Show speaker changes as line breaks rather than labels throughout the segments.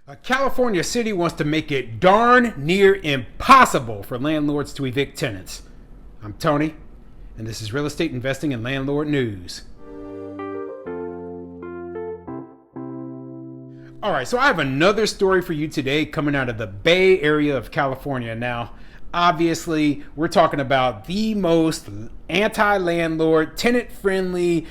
A California city wants to make it darn near impossible for landlords to evict tenants. I'm Tony, and this is Real Estate Investing and Landlord News. Alright, so I have another story for you today coming out of the Bay Area of California. Now, obviously, we're talking about the most anti-landlord, tenant-friendly,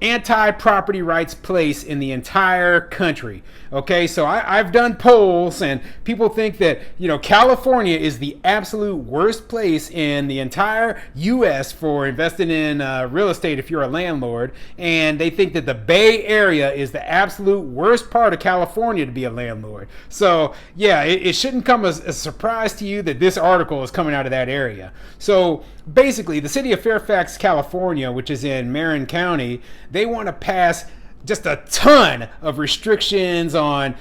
anti-property rights place in the entire country. Okay, so I've done polls, and people think that, California is the absolute worst place in the entire U.S. for investing in real estate if you're a landlord, and they think that the Bay Area is the absolute worst part of California to be a landlord. So, yeah, it shouldn't come as a surprise to you that this article is coming out of that area. So, basically, the city of Fairfax, California, which is in Marin County, they want to pass just a ton of restrictions on,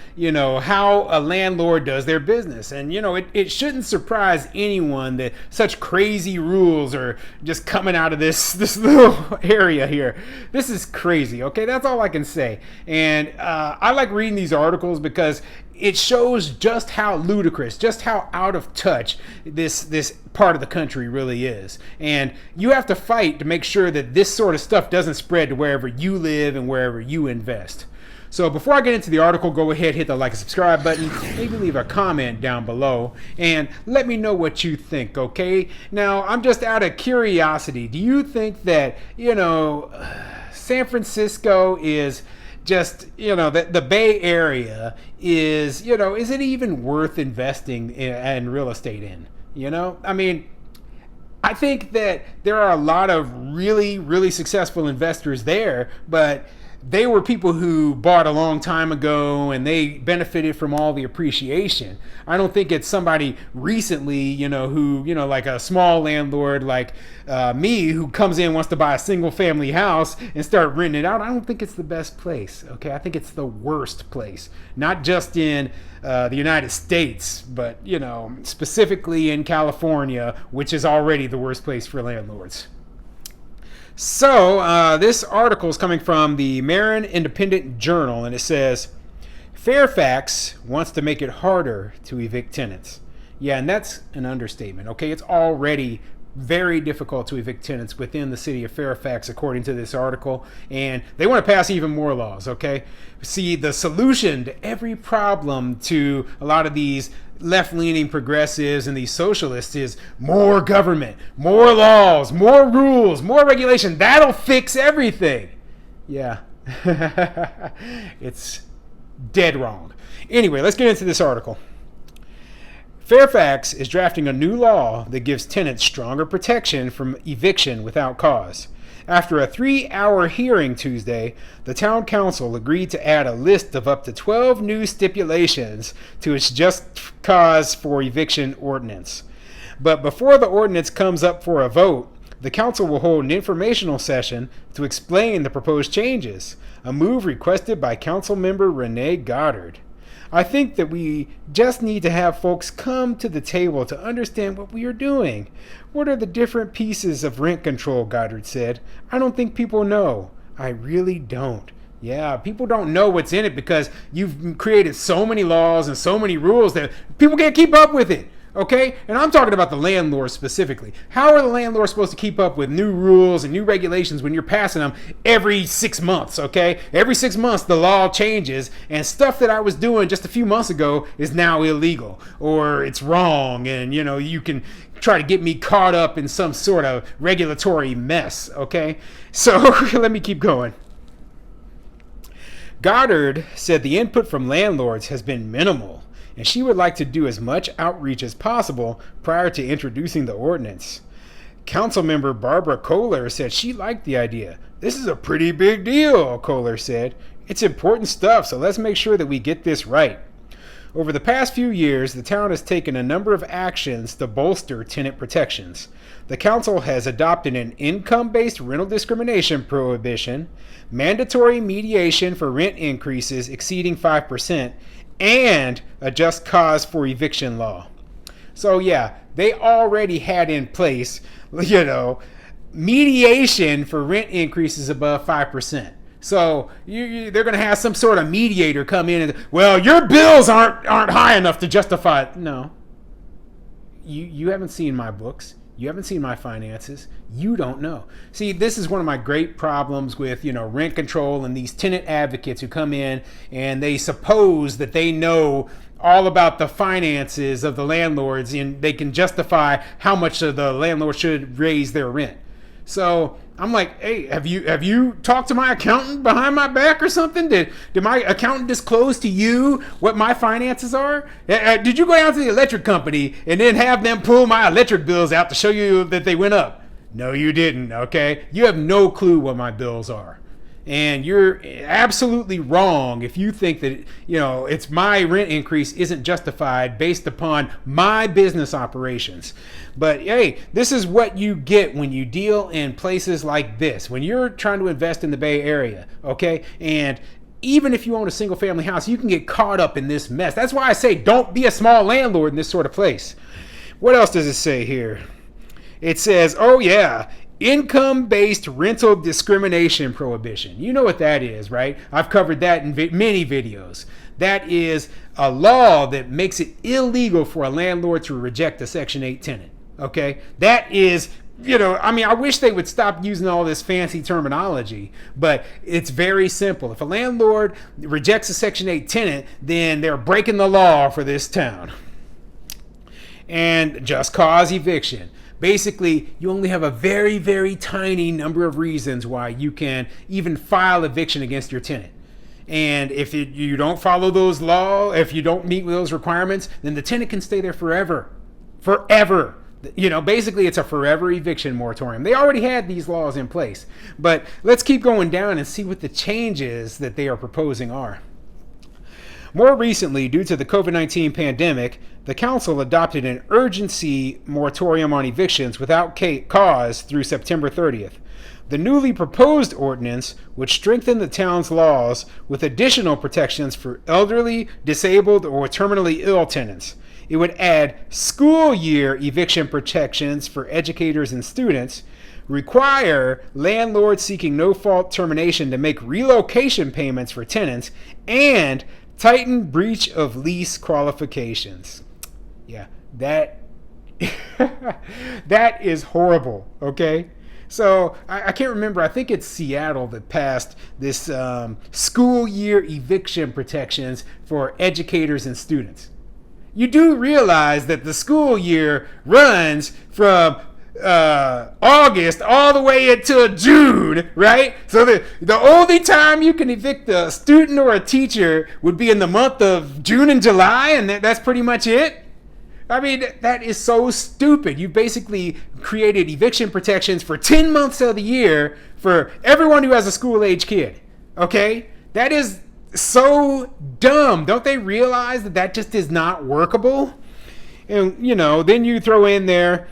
how a landlord does their business. And, it shouldn't surprise anyone that such crazy rules are just coming out of this little area here. This is crazy, okay? That's all I can say. And I like reading these articles because it shows just how ludicrous, just how out of touch this part of the country really is. And you have to fight to make sure that this sort of stuff doesn't spread to wherever you live and wherever you invest. So before I get into the article, go ahead, hit the like and subscribe button, maybe leave a comment down below, and let me know what you think, okay? Now, I'm just out of curiosity. Do you think that, San Francisco is just, the Bay Area is it even worth investing in real estate in? I mean, I think that there are a lot of really, really successful investors there, but they were people who bought a long time ago and they benefited from all the appreciation. I don't think it's somebody recently, who, like a small landlord like me who comes in, wants to buy a single family house and start renting it out. I don't think it's the best place. Okay. I think it's the worst place, not just in the United States, but, specifically in California, which is already the worst place for landlords. So, this article is coming from the Marin Independent Journal, and it says, Fairfax wants to make it harder to evict tenants. Yeah, and that's an understatement, okay? It's already very difficult to evict tenants within the city of Fairfax, according to this article, and they want to pass even more laws, okay? See, the solution to every problem to a lot of these left-leaning progressives and these socialists is more government, more laws, more rules, more regulation. That'll fix everything. Yeah, it's dead wrong. Anyway, let's get into this article. Fairfax is drafting a new law that gives tenants stronger protection from eviction without cause. After a 3-hour hearing Tuesday, the town council agreed to add a list of up to 12 new stipulations to its just cause for eviction ordinance. But before the ordinance comes up for a vote, the council will hold an informational session to explain the proposed changes, a move requested by council member Renee Goddard. I think that we just need to have folks come to the table to understand what we are doing. What are the different pieces of rent control, Goddard said. I don't think people know. I really don't. Yeah, people don't know what's in it because you've created so many laws and so many rules that people can't keep up with it. Okay? And I'm talking about the landlords specifically. How are the landlords supposed to keep up with new rules and new regulations when you're passing them every 6 months, okay? Every 6 months the law changes and stuff that I was doing just a few months ago is now illegal or it's wrong and, you can try to get me caught up in some sort of regulatory mess, okay? So let me keep going. Goddard said the input from landlords has been minimal, and she would like to do as much outreach as possible prior to introducing the ordinance. Councilmember Barbara Kohler said she liked the idea. This is a pretty big deal, Kohler said. It's important stuff, so let's make sure that we get this right. Over the past few years, the town has taken a number of actions to bolster tenant protections. The council has adopted an income-based rental discrimination prohibition, mandatory mediation for rent increases exceeding 5%, and a just cause for eviction law. So yeah, they already had in place, mediation for rent increases above 5%. So they're going to have some sort of mediator come in and, well, your bills aren't high enough to justify it. No, you haven't seen my books. You haven't seen my finances. You don't know. See, this is one of my great problems with, rent control and these tenant advocates who come in and they suppose that they know all about the finances of the landlords and they can justify how much the landlord should raise their rent. So I'm like, hey, have you talked to my accountant behind my back or something? Did my accountant disclose to you what my finances are? Did you go down to the electric company and then have them pull my electric bills out to show you that they went up? No, you didn't, okay? You have no clue what my bills are. And you're absolutely wrong if you think that, it's my rent increase isn't justified based upon my business operations. But hey, this is what you get when you deal in places like this, when you're trying to invest in the Bay Area, okay? And even if you own a single family house, you can get caught up in this mess. That's why I say don't be a small landlord in this sort of place. What else does it say here? It says, oh yeah, income-based rental discrimination prohibition. You know what that is, right? I've covered that in many videos. That is a law that makes it illegal for a landlord to reject a Section 8 tenant. Okay? That is, I wish they would stop using all this fancy terminology, but it's very simple. If a landlord rejects a Section 8 tenant, then they're breaking the law for this town. And just cause eviction. Basically, you only have a very, very tiny number of reasons why you can even file eviction against your tenant. And if you don't follow those laws, if you don't meet those requirements, then the tenant can stay there forever. Forever. Basically it's a forever eviction moratorium. They already had these laws in place. But let's keep going down and see what the changes that they are proposing are. More recently, due to the COVID-19 pandemic, the council adopted an urgency moratorium on evictions without cause through September 30th. The newly proposed ordinance would strengthen the town's laws with additional protections for elderly, disabled, or terminally ill tenants. It would add school year eviction protections for educators and students, require landlords seeking no-fault termination to make relocation payments for tenants, and tighten breach of lease qualifications. Yeah, that is horrible, okay? So I can't remember. I think it's Seattle that passed this school year eviction protections for educators and students. You do realize that the school year runs from August all the way until June, right? So the only time you can evict a student or a teacher would be in the month of June and July, and that's pretty much it. I mean, that is so stupid. You basically created eviction protections for 10 months of the year for everyone who has a school-age kid, okay? That is so dumb. Don't they realize that just is not workable? And, then you throw in there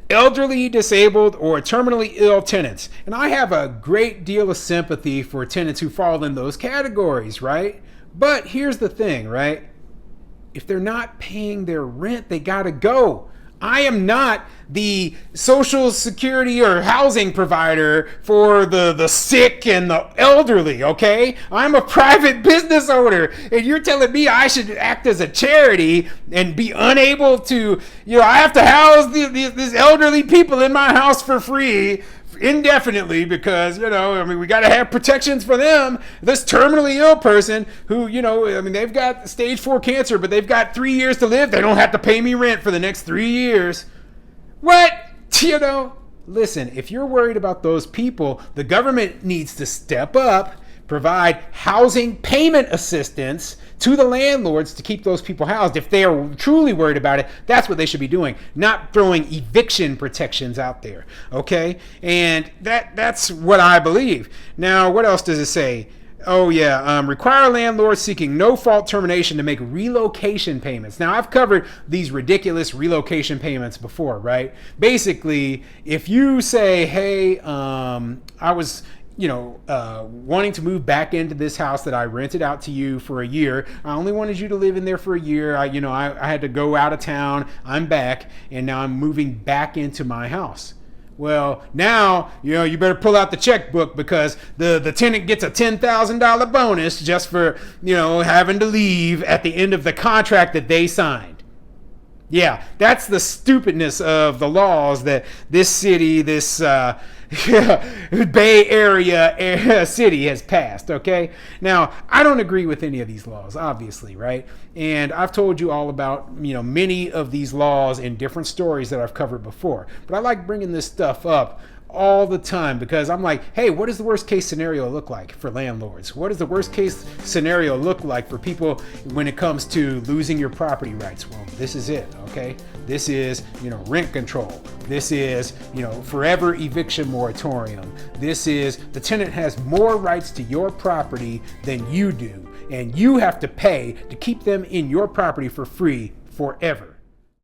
elderly, disabled, or terminally ill tenants. And I have a great deal of sympathy for tenants who fall in those categories, right? But here's the thing, right? If they're not paying their rent, they gotta go. I am not the social security or housing provider for the sick and the elderly, okay? I'm a private business owner, and you're telling me I should act as a charity and be unable to, I have to house these elderly people in my house for free indefinitely because, we got to have protections for them. This terminally ill person who, they've got stage 4 cancer, but they've got 3 years to live. They don't have to pay me rent for the next 3 years. What? Listen, if you're worried about those people, the government needs to step up, provide housing payment assistance to the landlords to keep those people housed. If they are truly worried about it, that's what they should be doing, not throwing eviction protections out there, okay? And that's what I believe. Now, what else does it say? Oh, yeah, require landlords seeking no-fault termination to make relocation payments. Now, I've covered these ridiculous relocation payments before, right? Basically, if you say, hey, I was wanting to move back into this house that I rented out to you for a year. I only wanted you to live in there for a year. I had to go out of town. I'm back, and now I'm moving back into my house. Well, now, you better pull out the checkbook because the tenant gets a $10,000 bonus just for, having to leave at the end of the contract that they signed. Yeah, that's the stupidness of the laws that this city, this Bay Area city has passed, okay? Now, I don't agree with any of these laws, obviously, right? And I've told you all about, many of these laws in different stories that I've covered before. But I like bringing this stuff up all the time because I'm like, hey, what does the worst case scenario look like for landlords? What does the worst case scenario look like for people when it comes to losing your property rights? Well, this is it, okay? This is, rent control. This is, forever eviction moratorium. This is the tenant has more rights to your property than you do, and you have to pay to keep them in your property for free forever.